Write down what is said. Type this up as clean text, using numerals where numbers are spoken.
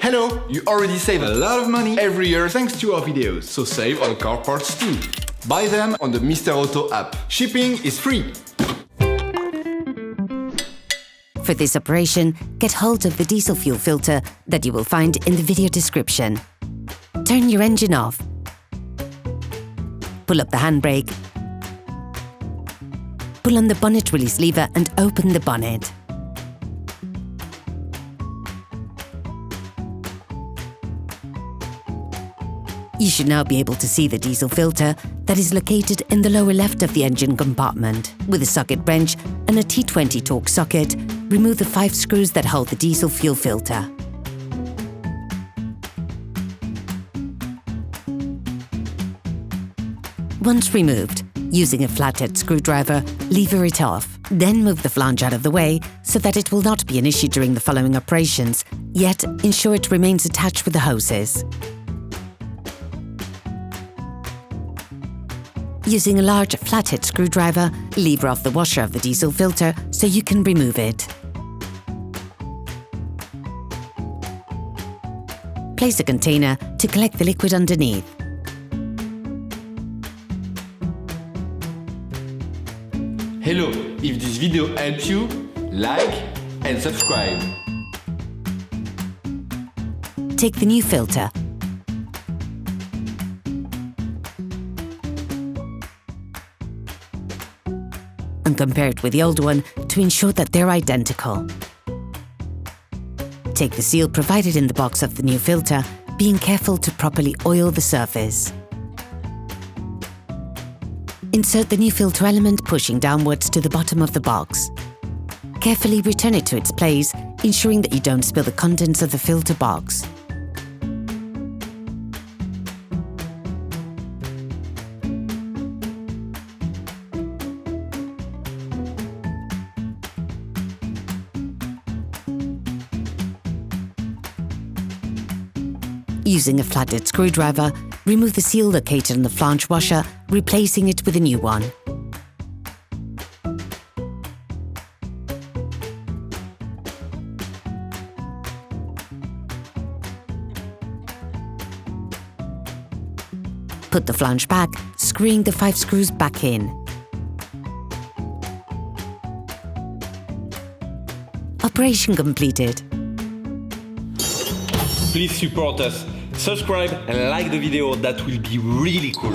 Hello! You already save a lot of money every year thanks to our videos, so save on car parts too. Buy them on the Mr. Auto app. Shipping is free. For this operation, get hold of the diesel fuel filter that you will find in the video description. Turn your engine off. Pull up the handbrake. Pull on the bonnet release lever and open the bonnet. You should now be able to see the diesel filter that is located in the lower left of the engine compartment. With a socket wrench and a T20 Torx socket, remove the 5 screws that hold the diesel fuel filter. Once removed, using a flathead screwdriver, lever it off. Then move the flange out of the way so that it will not be an issue during the following operations, yet ensure it remains attached with the hoses. Using a large flathead screwdriver, lever off the washer of the diesel filter so you can remove it. Place a container to collect the liquid underneath. Hello! If this video helps you, like and subscribe. Take the new filter. And compare it with the old one to ensure that they're identical. Take the seal provided in the box of the new filter, being careful to properly oil the surface. Insert the new filter element pushing downwards to the bottom of the box. Carefully return it to its place, ensuring that you don't spill the contents of the filter box. Using a flathead screwdriver, remove the seal located on the flange washer, replacing it with a new one. Put the flange back, screwing the 5 screws back in. Operation completed. Please support us. Subscribe and like the video, that will be really cool.